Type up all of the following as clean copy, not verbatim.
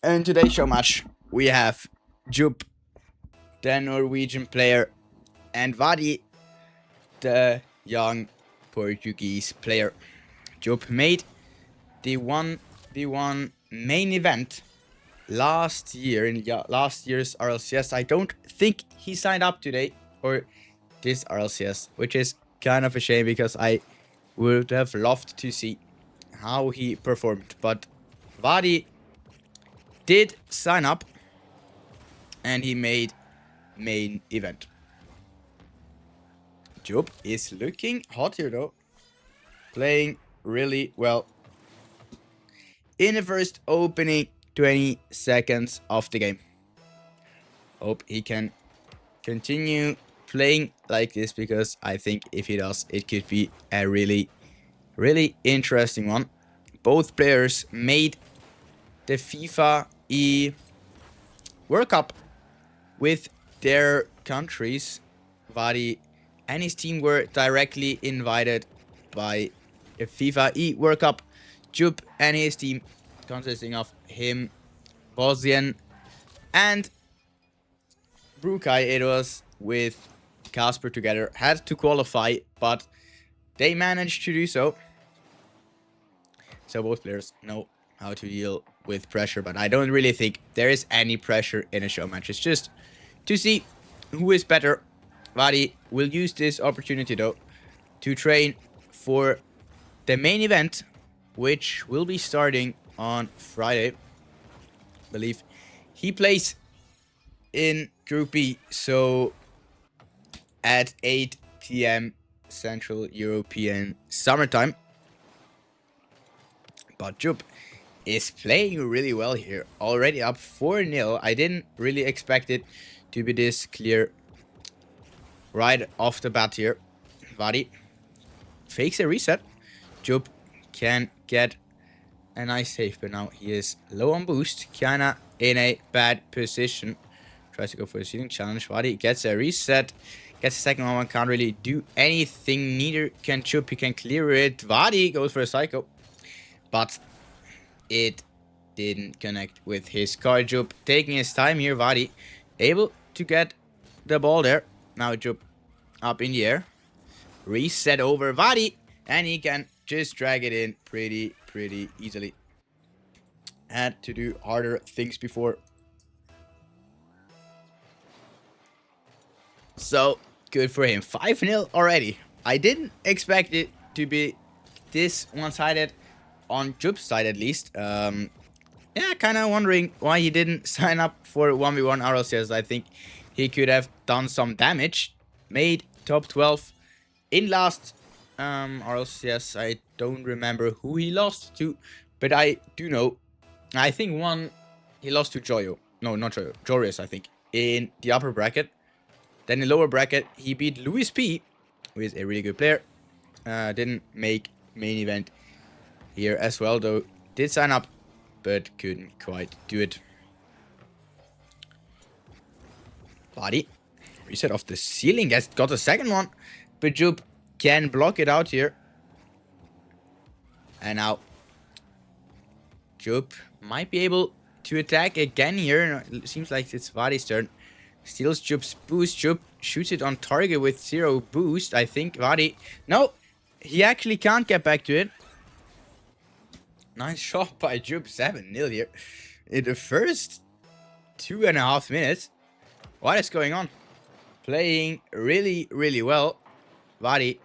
In today's show match, we have Jup, the Norwegian player, and Vadyy, the young Portuguese player. Jup made the 1v1 main event last year in last year's RLCS. I don't think he signed up today or this RLCS, which is kind of a shame because I would have loved to see how he performed. But Vadyy did sign up and he made main event. Jup is looking hot here though, playing really well in the first opening 20 seconds of the game. Hope he can continue playing like this because I think if he does, it could be a really interesting one. Both players made the FIFA E World Cup with their countries. Vadyy and his team were directly invited by the FIFA E World Cup. Jup and his team, consisting of him, Bosnian, and Brukai, it was with Casper together, had to qualify, but they managed to do so. So both players know how to deal with pressure, but I don't really think there is any pressure in a show match. It's just to see who is better. Vadyy will use this opportunity though to train for the main event, which will be starting on Friday. I believe he plays in Group B, so at 8 p.m. Central European Summertime. But Jup is playing really well here, already up 4-0. I didn't really expect it to be this clear right off the bat here. Vadyy fakes a reset. Jup can get a nice save, but now he is low on boost, kinda in a bad position. Tries to go for a ceiling challenge. Vadyy gets a reset, gets a second one, can't really do anything. Neither can Jup, he can clear it. Vadyy goes for a psycho, but it didn't connect with his card. Jup taking his time here. Vadyy able to get the ball there. Now Jup up in the air. Reset over Vadyy, and he can just drag it in pretty easily. Had to do harder things before. So good for him. 5-0 already. I didn't expect it to be this one-sided, on Jup's side at least. Yeah, kind of wondering why he didn't sign up for 1v1 RLCS. I think he could have done some damage. Made top 12 in last RLCS. I don't remember who he lost to, but I do know. I think he lost to Joyo. No, not Joyo. Jorius, I think, in the upper bracket. Then in the lower bracket, he beat Louis P, who is a really good player. Didn't make main event here as well, though. Did sign up, but couldn't quite do it. Vadyy reset off the ceiling. Got the second one, but Jup can block it out here. And now Jup might be able to attack again here. It seems like it's Vadyy's turn. Steals Jup's boost. Jup shoots it on target with 0 boost. I think Vadyy... No, he actually can't get back to it. Nice shot by Jup. 7-0 here in the first 2.5 minutes. What is going on? Playing really well. Vadyy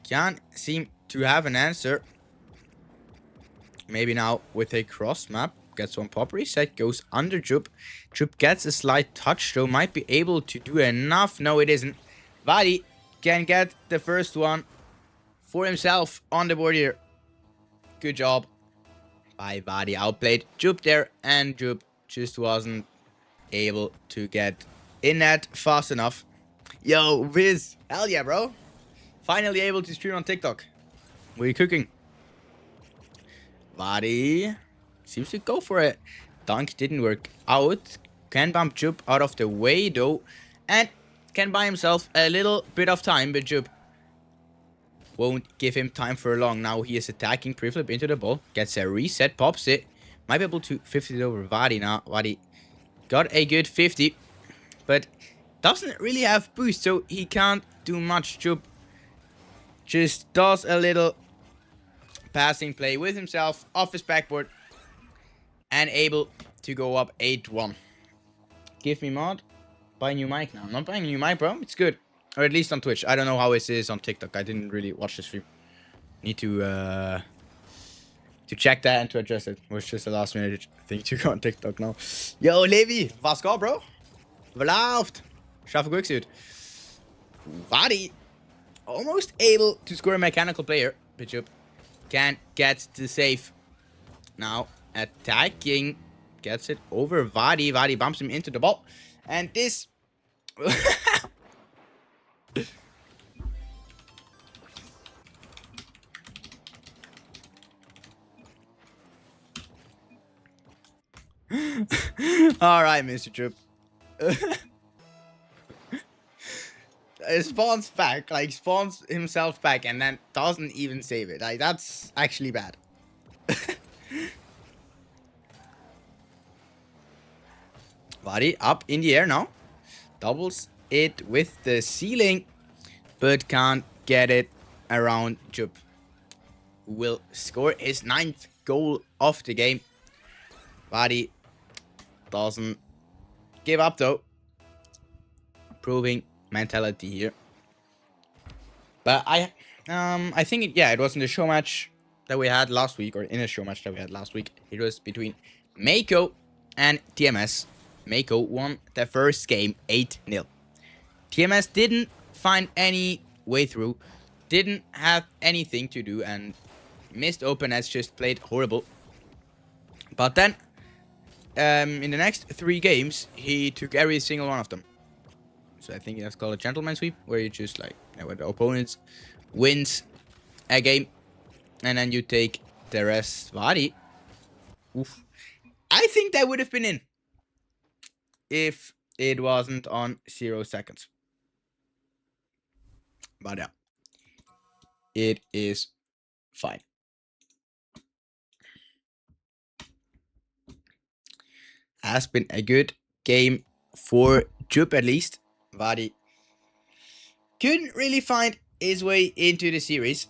can't seem to have an answer. Maybe now with a cross map. Gets one pop reset. Goes under Jup. Jup gets a slight touch though. Might be able to do enough. No, it isn't. Vadyy can get the first one for himself on the board here. Good job by Vadyy. Outplayed Jup there, and Jup just wasn't able to get in that fast enough. Yo, Viz. Hell yeah, bro. Finally able to stream on TikTok. What are you cooking? Vadyy seems to go for it. Dunk didn't work out. Can bump Jup out of the way though. And can buy himself a little bit of time, but Jup won't give him time for long. Now he is attacking preflip into the ball. Gets a reset, pops it. Might be able to 50 it over Vadyy now. Vadyy got a good 50, but doesn't really have boost, so he can't do much. Jup just does a little passing play with himself off his backboard and able to go up 8-1. Give me mod. Buy a new mic now. I'm not buying a new mic, bro. It's good. Or at least on Twitch. I don't know how it is on TikTok. I didn't really watch the stream. Need to check that and to adjust it. It was just a last minute thing to go on TikTok now. Yo, Levi. Was geht, bro? Verlauft. Schaffe Quicksuit. Vadyy. Almost able to score a mechanical player. Pitch up. Can't get the save. Now, attacking. Gets it over Vadyy. Vadyy bumps him into the ball. And this... Alright, Mr. Troop. Spawns back, like spawns himself back and then doesn't even save it. Like, that's actually bad. Vadyy up in the air now. Doubles it with the ceiling, but can't get it around Jup. Will score his 9th goal of the game. Vadyy doesn't give up though. Proving mentality here. But I think it was in the show match that we had last week, or in a show match that we had last week. It was between Mako and TMS. Mako won the first game 8-0. TMS didn't find any way through, didn't have anything to do, and missed open as just played horrible. But then, in the next 3 games, he took every single one of them. So I think that's called a gentleman sweep, where you just like, where the opponent wins a game, and then you take the rest. Vadyy. Oof. I think that would have been in if it wasn't on 0 seconds. But yeah, it is fine. Has been a good game for Jup at least. Vadyy couldn't really find his way into the series,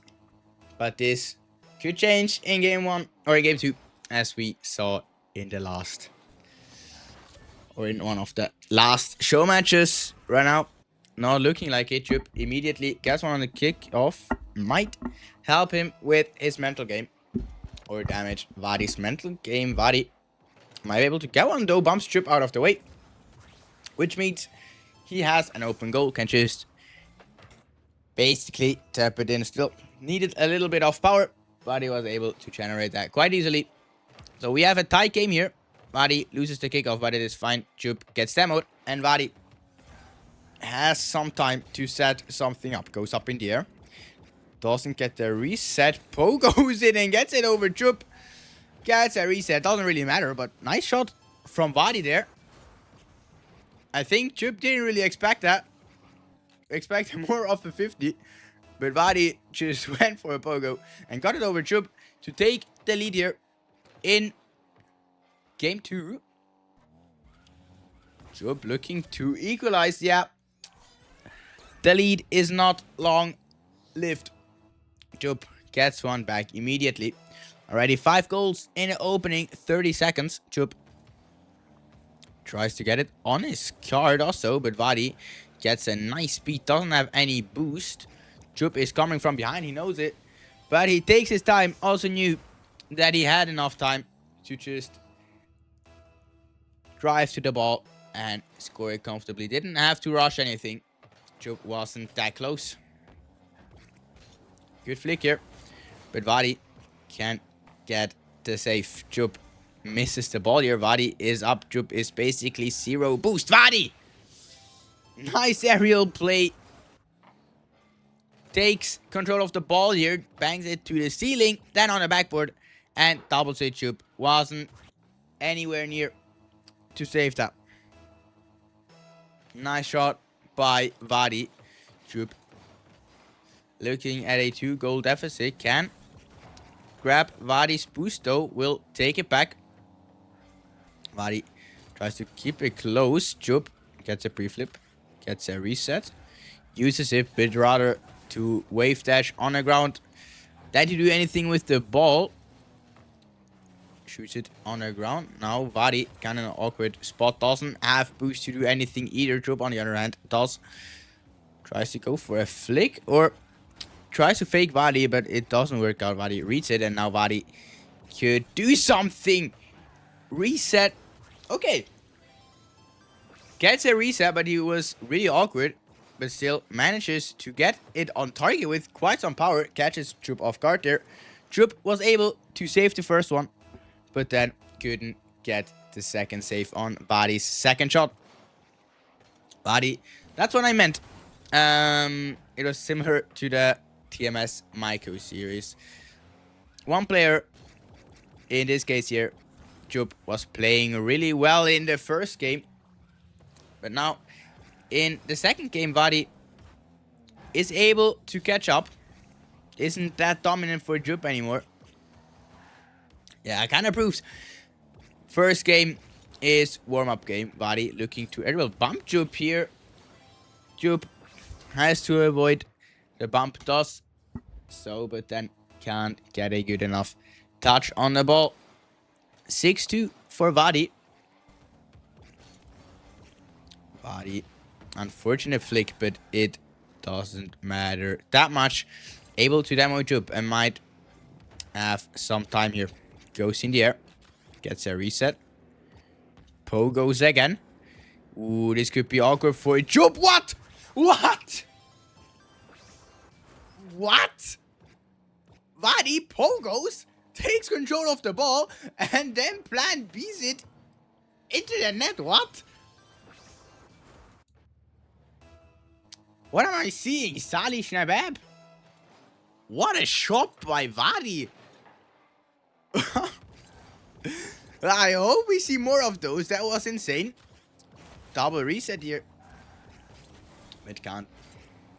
but this could change in game 1 or in game 2, as we saw in the last, or in one of the last show matches. Right now, not looking like it. Jup immediately gets one on the kick off. Might help him with his mental game, or damage Vadyy's mental game. Vadyy might be able to get one though. Bumps Jup out of the way, which means he has an open goal. Can just basically tap it in. Still needed a little bit of power, but he was able to generate that quite easily. So we have a tight game here. Vadyy loses the kickoff, but it is fine. Jup gets demoed, and Vadyy has some time to set something up. Goes up in the air. Doesn't get the reset. Po goes in and gets it over Jup. Gets a reset. Doesn't really matter, but nice shot from Vadyy there. I think Jup didn't really expect that. Expect more of the 50. But Vadyy just went for a pogo and got it over Jup to take the lead here in game 2. Jup looking to equalize. Yeah. The lead is not long-lived. Jup gets one back immediately. Already 5 goals in the opening 30 seconds. Jup tries to get it on his card also, but Vadyy gets a nice speed. Doesn't have any boost. Jup is coming from behind. He knows it, but he takes his time. Also knew that he had enough time to just drive to the ball and score it comfortably. Didn't have to rush anything. Jup wasn't that close. Good flick here, but Vadyy can't get the save. Jup misses the ball here. Vadyy is up. Jup is basically 0 boost. Vadyy! Nice aerial play. Takes control of the ball here. Bangs it to the ceiling. Then on the backboard. And doubles it. Jup wasn't anywhere near to save that. Nice shot by Vadyy. Jup looking at a 2-goal deficit. Can grab Vadyy's boost though. Will take it back. Vadyy tries to keep it close. Jup gets a pre-flip, gets a reset, uses it, but rather to wave dash on the ground than to do anything with the ball. Shoots it on the ground. Now Vadyy, kind of an awkward spot, doesn't have boost to do anything either. Jup, on the other hand, does. Tries to go for a flick, or tries to fake Vadyy, but it doesn't work out. Vadyy reads it, and now Vadyy could do something. Reset. Okay. Gets a reset, but he was really awkward. But still manages to get it on target with quite some power. Catches Jup off guard there. Jup was able to save the first one, but then couldn't get the second save on Vadyy's second shot. Vadyy, that's what I meant. It was similar to the TMS Maiko series. One player, in this case here, Jup, was playing really well in the first game. But now, in the second game, Vadyy is able to catch up. Isn't that dominant for Jup anymore. Yeah, it kind of proves. First game is warm-up game. Vadyy looking to area bump Jup here. Jup has to avoid the bump, does so, but then can't get a good enough touch on the ball. 6-2 for Vadyy. Vadyy, unfortunate flick, but it doesn't matter that much. Able to demo Jup and might have some time here. Goes in the air, gets a reset. Po goes again. Ooh, this could be awkward for Jup. What? What? What? Vadyy pogos, takes control of the ball, and then plan B's it into the net. What? What am I seeing? Salih Shnabab? What a shot by Vadyy. I hope we see more of those. That was insane. Double reset here. But can't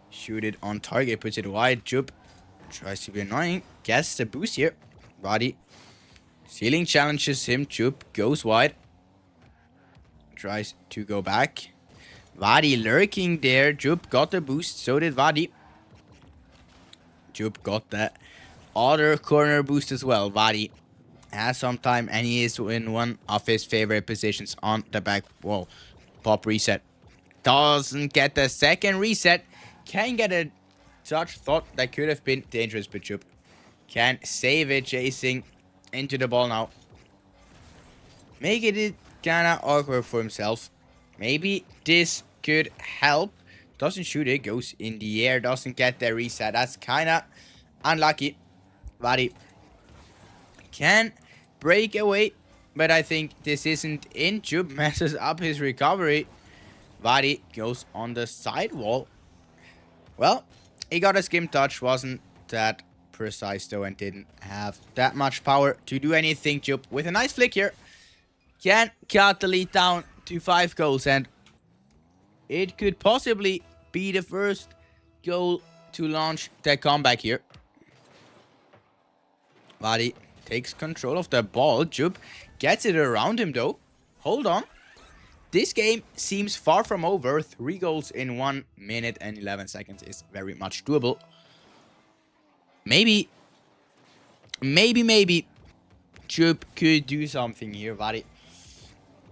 shoot it on target. Puts it wide. Jup tries to be annoying. Gets the boost here. Vadyy. Ceiling challenges him. Jup goes wide. Tries to go back. Vadyy lurking there. Jup got the boost. So did Vadyy. Jup got that other corner boost as well. Vadyy has some time, and he is in one of his favorite positions on the back wall. Pop reset. Doesn't get the second reset. Can get a touch. Thought that could have been dangerous, but Jup can save it, chasing into the ball now. Making it kinda awkward for himself. Maybe this could help. Doesn't shoot it. Goes in the air. Doesn't get the reset. That's kinda unlucky. Vadyy can break away, but I think this isn't in. Jup messes up his recovery. Vadyy goes on the sidewall. Well, he got a skim touch. Wasn't that precise though, and didn't have that much power to do anything. Jup with a nice flick here can cut the lead down to 5 goals, and it could possibly be the first goal to launch the comeback here. Vadyy takes control of the ball. Jup gets it around him though. Hold on. This game seems far from over. 3 goals in 1 minute and 11 seconds is very much doable. Maybe Jup could do something here. Vadyy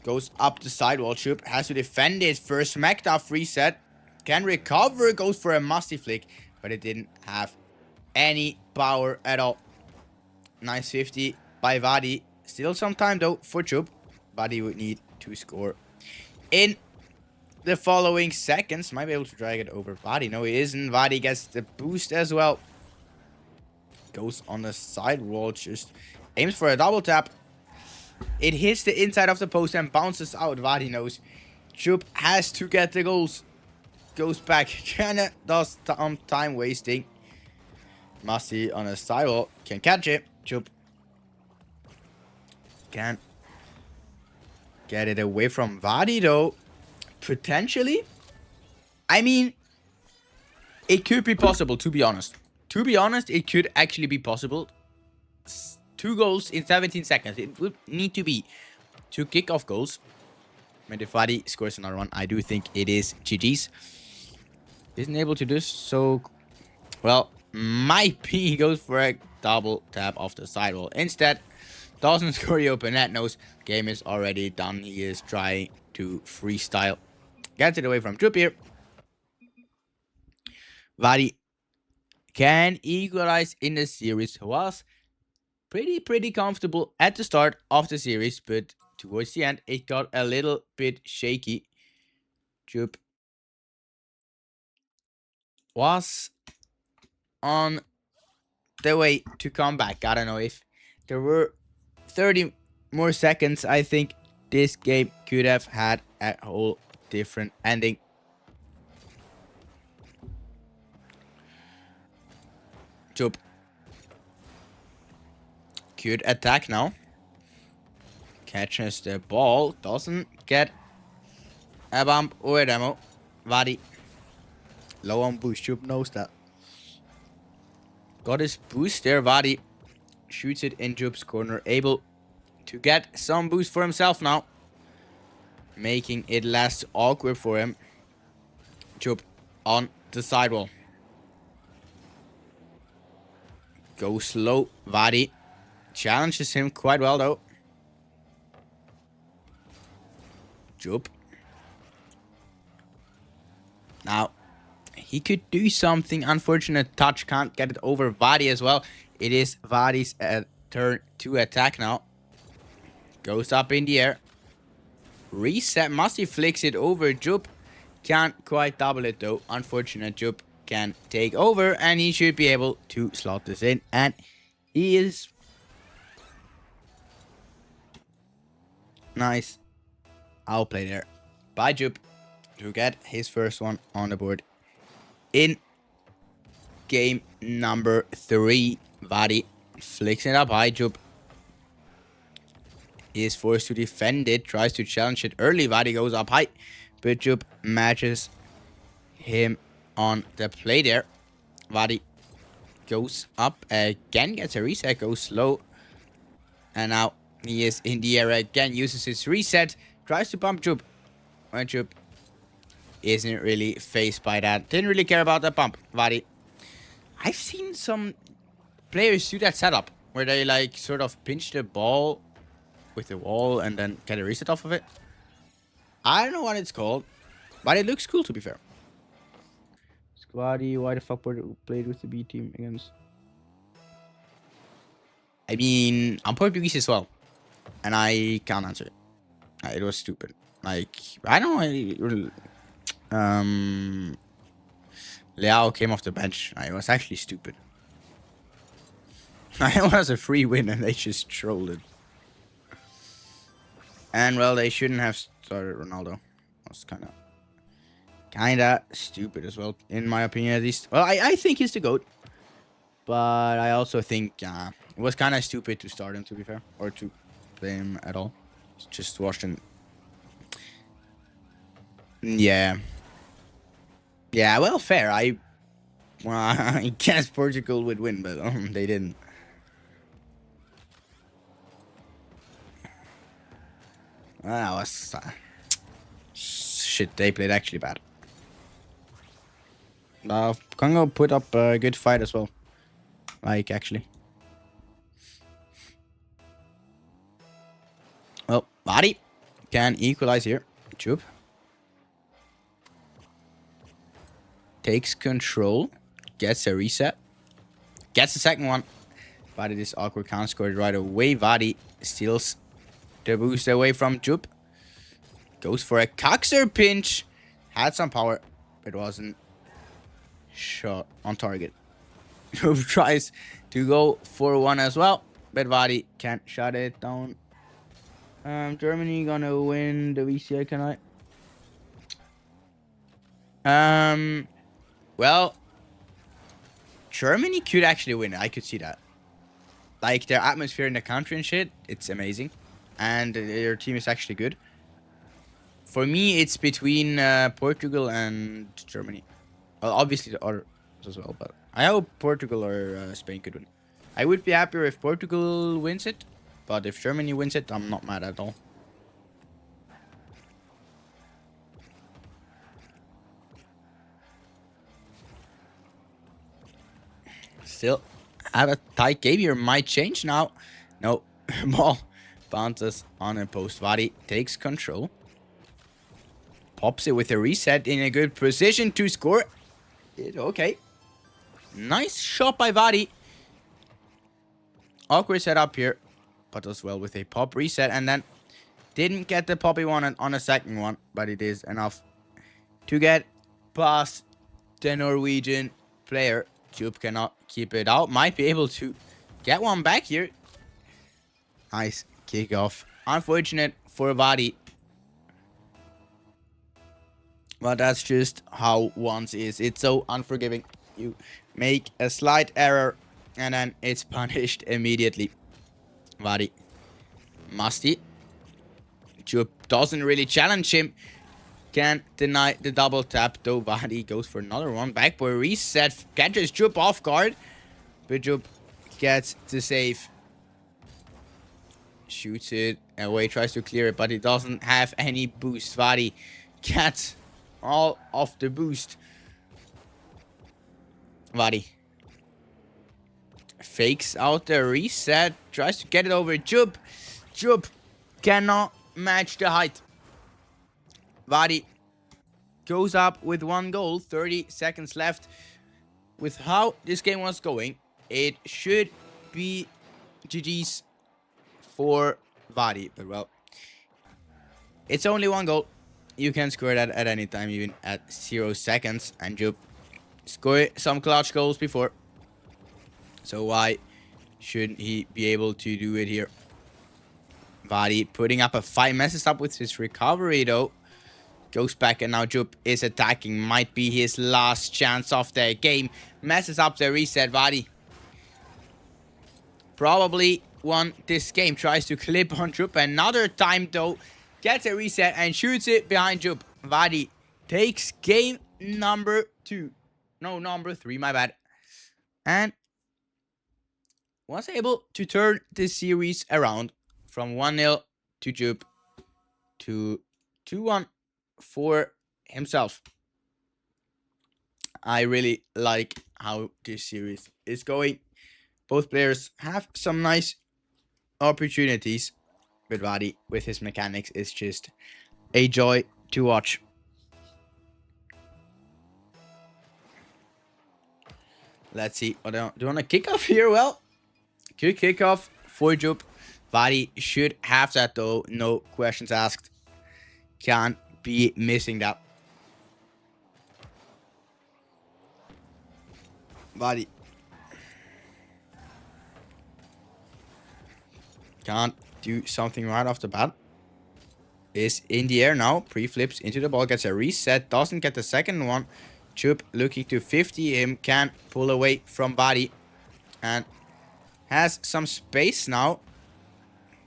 goes up the sidewall. Jup has to defend it. First smackdown reset. Can recover. Goes for a musty flick, but it didn't have any power at all. Nice 50 by Vadyy. Still some time though for Jup. Vadyy would need to score in the following seconds. Might be able to drag it over Vadyy. No, he isn't. Vadyy gets the boost as well. Goes on the sidewall. Just aims for a double tap. It hits the inside of the post and bounces out. Vadyy knows Jup has to get the goals. Goes back. Kinda does time wasting. Musty on the sidewall. Can catch it. Jup can get it away from Vadyy though. Potentially. I mean, it could be possible, to be honest. To be honest, it could actually be possible. 2 goals in 17 seconds. It would need to be 2 kickoff goals. And if Vadyy scores another one, I do think it is GG's. Isn't able to do so. Well, might be goes for a double tap off the sidewall. Instead, doesn't score the open net. Knows game is already done. He is trying to freestyle. Gets it away from Troop here. Vadyy can equalize in the series. Was pretty comfortable at the start of the series, but towards the end, it got a little bit shaky. Troop was on the way to come back. I don't know if there were 30 more seconds. I think this game could have had a whole different ending. Job could attack now. Catches the ball. Doesn't get a bump or a demo. Vadyy. Low on boost. Job knows that. Got his boost there. Vadyy shoots it in Job's corner. Able to get some boost for himself now. Making it less awkward for him. Job on the sidewall. Go slow. Vadyy challenges him quite well though. Job. Now, he could do something. Unfortunate touch. Can't get it over Vadyy as well. It is Vady's turn to attack now. Goes up in the air. Reset. Musty flicks it over. Job can't quite double it though. Unfortunate. Job can take over and he should be able to slot this in. And he is. Nice outplay there by Job to get his first one on the board in game number 3. Vadyy flicks it up high. Job is forced to defend it, tries to challenge it early. Vadyy goes up high, but Job matches him on the play there. Vadyy goes up again, gets a reset, goes slow, and now he is in the air again, uses his reset, tries to bump Job. When Job isn't really phased by that. Didn't really care about that bump. Vadyy. I've seen some players do that setup where they like sort of pinch the ball with the wall and then get a reset off of it. I don't know what it's called, but it looks cool to be fair. Squaddy, why the fuck played with the B team against? I mean, I'm Portuguese as well, and I can't answer it. It was stupid. Like, I don't know. Leao came off the bench. It was actually stupid. It was a free win and they just trolled it. And well, they shouldn't have started Ronaldo. That was kinda stupid as well, in my opinion at least. Well, I think he's the GOAT. But I also think it was kinda stupid to start him, to be fair. Or to play him at all. Just watched him. Yeah. Yeah, well, fair. I guess Portugal would win, but they didn't. That was shit. They played actually bad. Congo put up a good fight as well. Like, actually. Well, Vadyy can equalize here. Chup. Takes control. Gets a reset. Gets the second one. But it is awkward. Can't score it right away. Vadyy steals the boost away from Jup. Goes for a coxer pinch. Had some power. It wasn't shot on target. Jup tries to go for one as well. But Vadyy can't shut it down. Germany gonna win the VCA tonight. Well, Germany could actually win it. I could see that. Like, their atmosphere in the country and shit, it's amazing. And their team is actually good. For me, it's between Portugal and Germany. Well, obviously the others as well, but I hope Portugal or Spain could win. I would be happier if Portugal wins it, but if Germany wins it, I'm not mad at all. Still have a tight game here. Might change now. No. Ball bounces on a post. Vadyy takes control. Pops it with a reset in a good position to score. Okay. Nice shot by Vadyy. Awkward setup here. But does well with a pop reset. And then didn't get the pop he wanted on a second one. But it is enough to get past the Norwegian player. Jup cannot keep it out. Might be able to get one back here. Nice kickoff. Unfortunate for Vadyy. But that's just how once is. It's so unforgiving. You make a slight error and then it's punished immediately. Vadyy. Musty. Jup doesn't really challenge him. Can't deny the double tap though. Vadyy goes for another one. Backboard reset. Catches Jup off guard. But Jup gets the save. Shoots it away. Tries to clear it. But he doesn't have any boost. Vadyy gets all of the boost. Vadyy fakes out the reset. Tries to get it over Jup. Jup cannot match the height. Vadyy goes up with 1 goal. 30 seconds left. With how this game was going, it should be GG's for Vadyy. But well, it's only 1 goal. You can score that at any time, even at 0 seconds. And Jup scored some clutch goals before. So why shouldn't he be able to do it here? Vadyy putting up a fight. Messes up with his recovery though. Goes back and now Jup is attacking. Might be his last chance of the game. Messes up the reset. Vadyy probably won this game. Tries to clip on Jup another time though. Gets a reset and shoots it behind Jup. Vadyy takes game number 2. No, number 3, my bad. And was able to turn this series around from 1-0 to Jup to 2-1 for himself. I really like how this series is going. Both players have some nice opportunities. But Vadyy, with his mechanics, is just a joy to watch. Let's see. Do you want to kick off here? Well, good kickoff for Jup. Vadyy should have that though. No questions asked. Can't be missing that. Vadyy can't do something right off the bat. Is in the air now. Pre-flips into the ball. Gets a reset. Doesn't get the second one. Jup looking to 50 him. Can pull away from Vadyy. And has some space now.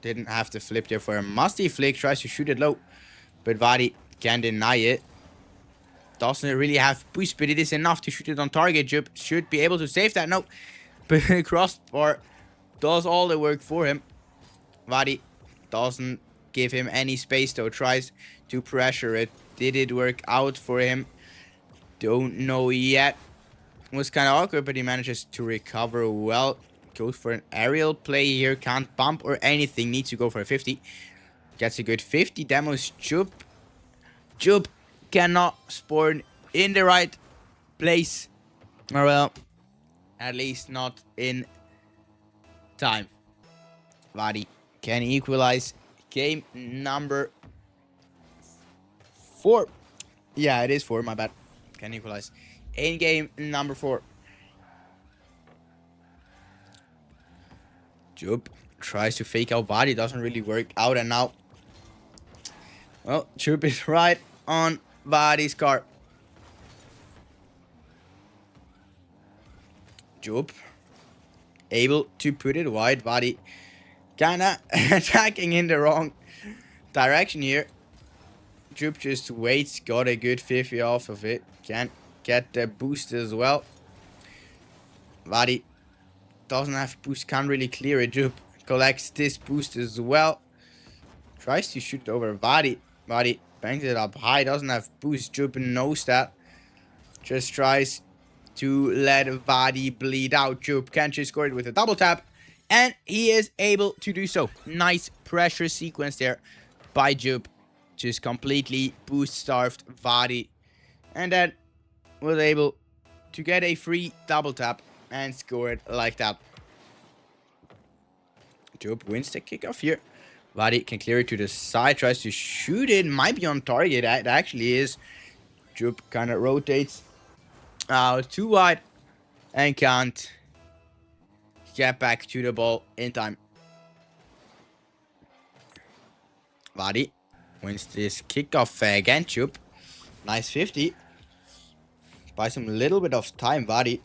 Didn't have to flip there for a musty flick. Tries to shoot it low. But Vadyy can deny it. Doesn't really have boost, but it is enough to shoot it on target. Jup should be able to save that. No. But crossbar does all the work for him. Vadyy doesn't give him any space though. Tries to pressure it. Did it work out for him? Don't know yet. It was kind of awkward, but he manages to recover well. Goes for an aerial play here. Can't bump or anything. Needs to go for a 50. Gets a good 50. Demos Jup. Jup cannot spawn in the right place. Or well, at least not in time. Vadyy can equalize game number 4. Yeah, it is 4, my bad. Can equalize in game number 4. Jup tries to fake out Vadyy. Doesn't really work out. And now, well, Jup is right on Vady's car. Jup able to put it wide. Vadyy kinda attacking in the wrong direction here. Jup just waits. Got a good 50 off of it. Can get the boost as well. Vadyy doesn't have boost. Can't really clear it. Jup collects this boost as well. Tries to shoot over Vadyy. Vadyy bangs it up high. Doesn't have boost. Jup knows that. Just tries to let Vadyy bleed out. Jup can just score it with a double tap, and he is able to do so. Nice pressure sequence there by Jup. Just completely boost-starved Vadyy, and then was able to get a free double tap and score it like that. Jup wins the kickoff here. Vadyy can clear it to the side, tries to shoot it, might be on target. It actually is. Jup kind of rotates out too wide and can't get back to the ball in time. Vadyy wins this kickoff again. Jup, nice 50. Buys him a little bit of time. Vadyy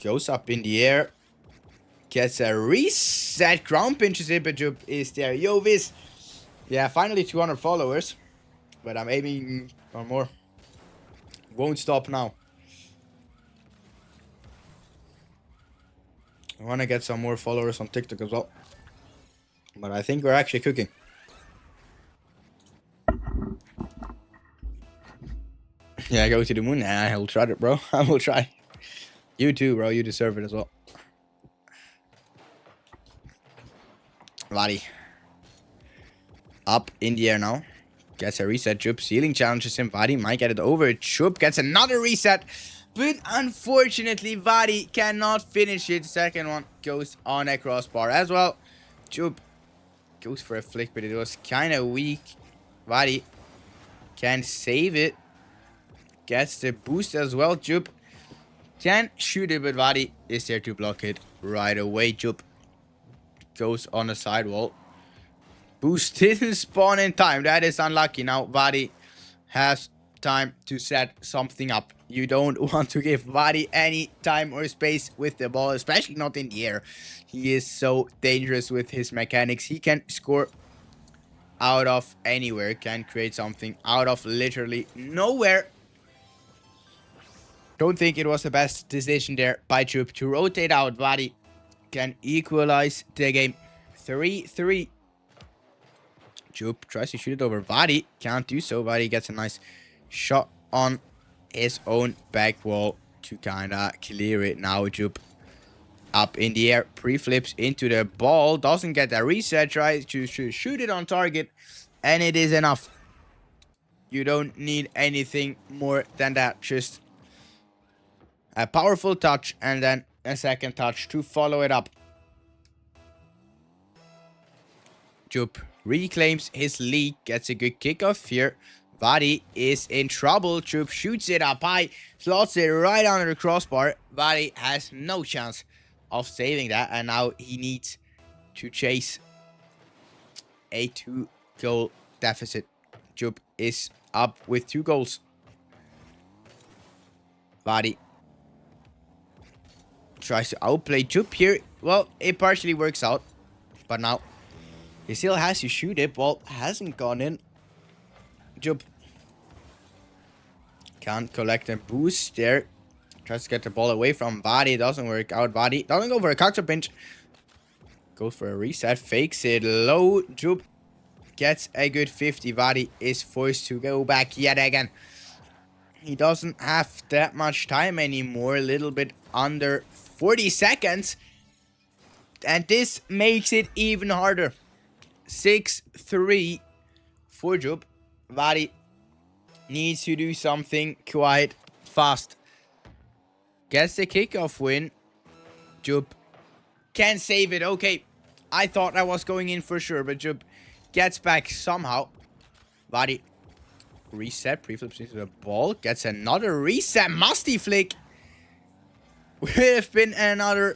goes up in the air, gets a reset, ground pinches it, but Jup is there. Yo, Viz. Yeah, finally 200 followers, but I'm aiming for more. Won't stop now. I want to get some more followers on TikTok as well. But I think we're actually cooking. Yeah, go to the moon. Nah, I will try it, bro. I will try. You too, bro. You deserve it as well. Vadyy. Up in the air now. Gets a reset. Jup ceiling challenges him. Vadyy might get it over. Jup gets another reset. But unfortunately, Vadyy cannot finish it. Second one goes on a crossbar as well. Jup goes for a flick, but it was kind of weak. Vadyy can save it. Gets the boost as well. Jup can shoot it, but Vadyy is there to block it right away. Jup goes on the sidewall. Boost didn't spawn in time. That is unlucky. Now Vadyy has time to set something up. You don't want to give Vadyy any time or space with the ball, especially not in the air. He is so dangerous with his mechanics. He can score out of anywhere, can create something out of literally nowhere. Don't think it was the best decision there by Jup to rotate out. Vadyy can equalize the game. 3-3. Jup tries to shoot it over Vadyy. Can't do so. Vadyy gets a nice shot on his own back wall to kind of clear it. Now Jup up in the air. Pre-flips into the ball. Doesn't get a reset. Tries to shoot it on target. And it is enough. You don't need anything more than that. Just a powerful touch and then a second touch to follow it up. Jup reclaims his lead, gets a good kickoff here. Vadyy is in trouble. Jup shoots it up high, slots it right under the crossbar. Vadyy has no chance of saving that, and now he needs to chase a 2-goal deficit. Jup is up with 2 goals. Vadyy tries to outplay Jup here. Well, it partially works out, but now he still has to shoot it. Ball hasn't gone in. Jup can't collect a boost there. Tries to get the ball away from Vadyy. Doesn't work out. Vadyy doesn't go for a counter pinch. Goes for a reset. Fakes it low. Jup gets a good 50. Vadyy is forced to go back yet again. He doesn't have that much time anymore. A little bit under 40 seconds. And this makes it even harder. 6-3 for Jup. Vadyy needs to do something quite fast. Gets the kickoff win. Jup can save it. Okay, I thought I was going in for sure, but Jup gets back somehow. Vadyy reset, pre-flips into the ball. Gets another reset. Musty flick. Would have been another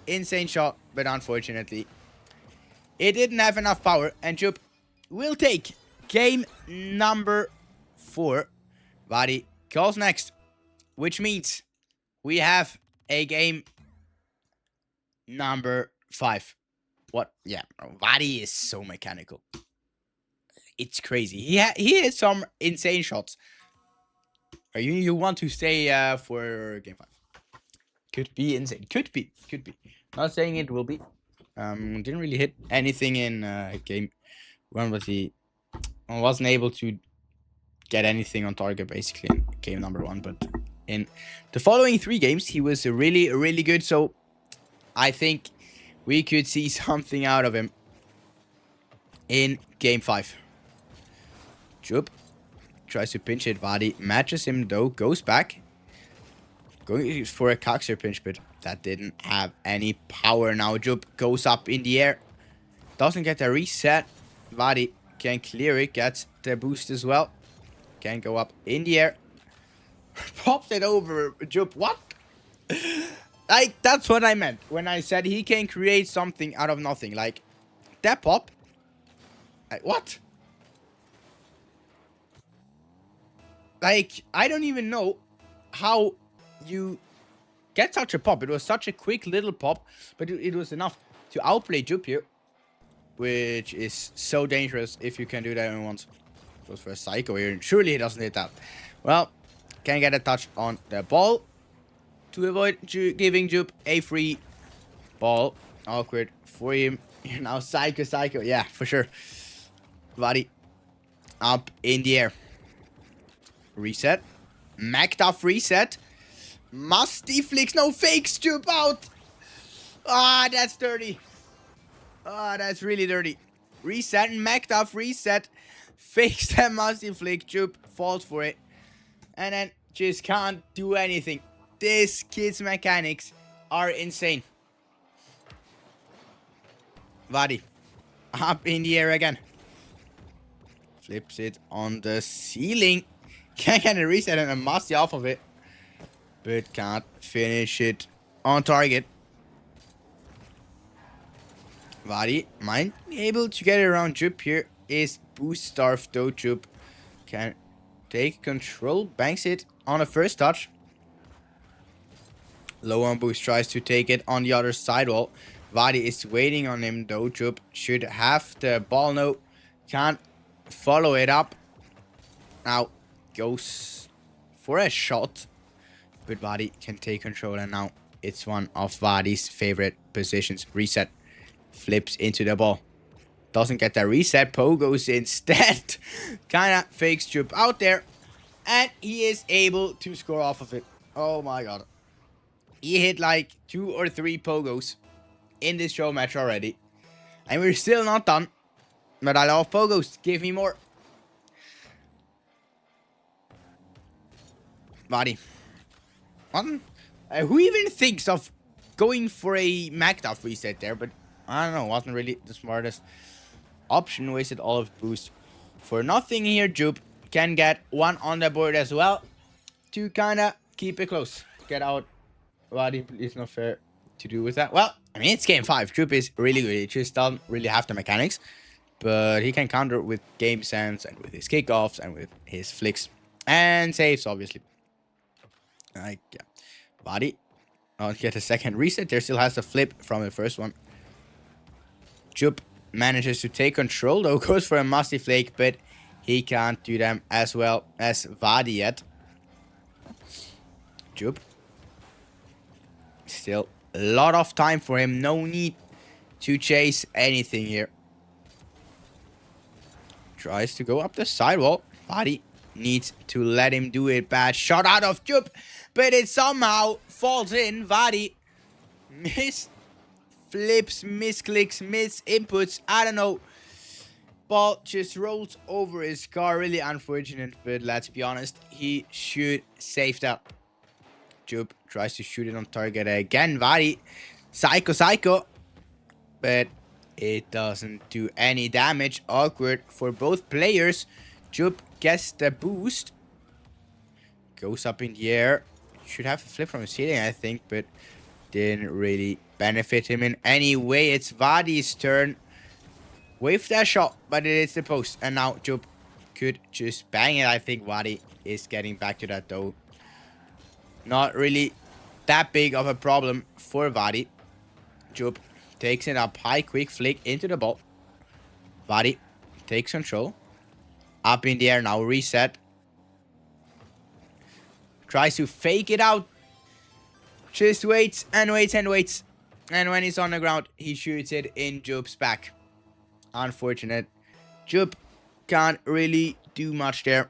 insane shot, but unfortunately it didn't have enough power, and Jup will take game number 4. Vadyy calls next, which means we have a game number 5. What? Yeah, Vadyy is so mechanical. It's crazy. He hits some insane shots. You want to stay for game 5? Could be insane. Could be. Not saying it will be. Didn't really hit anything in game 1, but he wasn't able to get anything on target basically in game number 1. But In the following 3 games, he was really, really good. So I think we could see something out of him in game 5. Jup tries to pinch it. Vadyy matches him though, goes back. Going for a coxer pinch, but that didn't have any power. Now Jup goes up in the air. Doesn't get the reset. Vadyy can clear it, gets the boost as well. Can go up in the air. Pops it over Jup. What? Like, that's what I meant when I said he can create something out of nothing. Like, that pop. Like, what? Like, I don't even know how you get such a pop. It was such a quick little pop, but it was enough to outplay Jup here, which is so dangerous if you can do that once. Goes for a psycho here, and surely he doesn't hit that. Well, can get a touch on the ball to avoid giving Jup a free ball. Awkward for him. Now psycho. Yeah, for sure. Vadyy up in the air. Reset. Macduff reset. Musty flicks. No fakes. Jup out. Ah, that's dirty. Ah, that's really dirty. Reset. Macduff reset. Fakes that musty flick. Jup falls for it. And then just can't do anything. This kid's mechanics are insane. Vadyy up in the air again. Flips it on the ceiling. Can't get a reset and a musty off of it. But can't finish it on target. Vadyy might be able to get it around Jup here. Is boost starved though. Jup can take control. Banks it on the first touch. Low on boost, tries to take it on the other side wall. Vadyy is waiting on him though. Jup should have the ball. No, can't follow it up. Now goes for a shot, but Vadyy can take control, and now it's one of Vady's favorite positions. Reset, flips into the ball. Doesn't get the reset. Pogos instead. Kinda fakes Jup out there, and he is able to score off of it. Oh my god. He hit like 2 or 3 pogos in this show match already. And we're still not done. But I love pogos. Give me more. Vadyy. Who even thinks of going for a Macduff reset there? But I don't know. Wasn't really the smartest option. Wasted all of boost for nothing here. Jup can get one on the board as well to kind of keep it close. Get out. Vadyy is not fair to do with that. Well, I mean, it's game 5. Jup is really good. He just doesn't really have the mechanics. But he can counter with game sense and with his kickoffs and with his flicks. And saves, obviously. Like, yeah. Vadyy. I'll get a second reset. There still has the flip from the first one. Jup manages to take control, though. Goes for a musty flake, but he can't do them as well as Vadyy yet. Jup. Still a lot of time for him. No need to chase anything here. Tries to go up the sidewall. Vadyy needs to let him do it. Bad shot out of Jup, but it somehow falls in. Vadyy miss flips, misclicks, miss inputs. I don't know. Ball just rolls over his car. Really unfortunate, but let's be honest, he should save that. Jup tries to shoot it on target again. Vadyy, psycho, but it doesn't do any damage. Awkward for both players. Jup gets the boost. Goes up in the air. Should have a flip from the ceiling, I think, but didn't really benefit him in any way. It's Vady's turn. Wave that shot, but it is the post. And now Jup could just bang it. I think Vadyy is getting back to that, though. Not really that big of a problem for Vadyy. Jup takes it up high, quick flick into the ball. Vadyy takes control. Up in the air now, reset. Tries to fake it out. Just waits and waits and waits. And when he's on the ground, he shoots it in Jup's back. Unfortunate. Jup can't really do much there.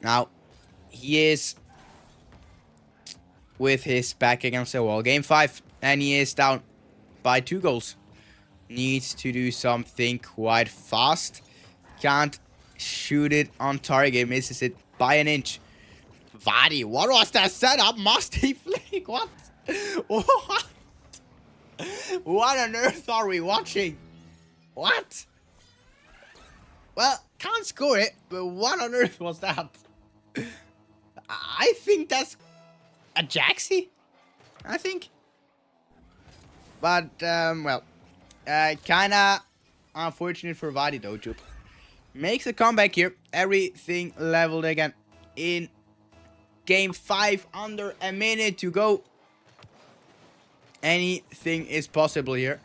Now, he is with his back against the wall. Game 5, and he is down by 2 goals. Needs to do something quite fast. Can't shoot it on target. Misses it by an inch. Vadyy, what was that setup? Must he flick? What? What? What on earth are we watching? What? Well, can't score it, but what on earth was that? I think that's a Jaxie. I think. But, well, kinda unfortunate for Vadyy though, Jup. Makes a comeback here. Everything leveled again in game 5. Under a minute to go. Anything is possible here.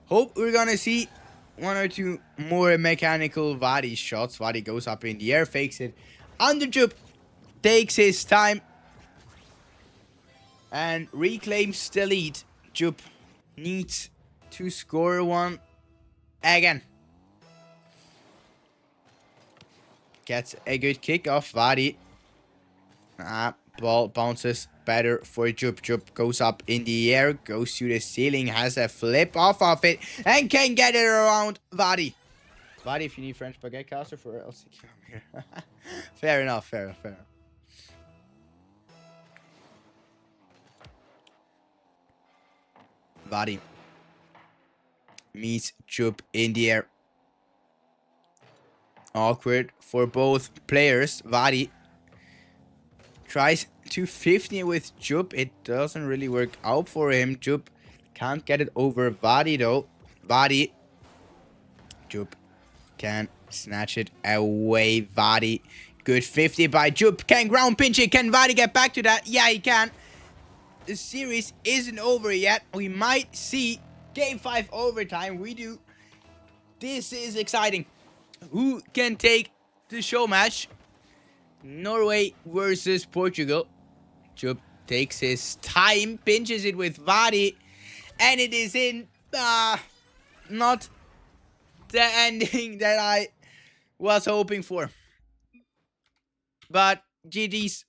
Hope we're gonna see 1 or 2 more mechanical Vadyy shots. Vadyy goes up in the air, fakes it. Under Jup takes his time and reclaims the lead. Jup needs to score 1 again. Gets a good kick off. Vadyy. Ball bounces better for Jup. Jup goes up in the air, goes to the ceiling, has a flip off of it, and can get it around Vadyy. Vadyy, if you need French baguette caster for LC, come here. Fair enough, fair enough. Vadyy meets Jup in the air. Awkward for both players. Vadyy tries to 50 with Jup. It doesn't really work out for him. Jup can't get it over Vadyy though. Vadyy. Jup can snatch it away. Vadyy. Good 50 by Jup. Can ground pinch it. Can Vadyy get back to that? Yeah, he can. The series isn't over yet. We might see game 5 overtime. We do. This is exciting. Who can take the show match? Norway versus Portugal. Jup takes his time, pinches it with Vadyy, and it is in. Not the ending that I was hoping for. But GG's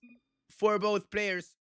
for both players.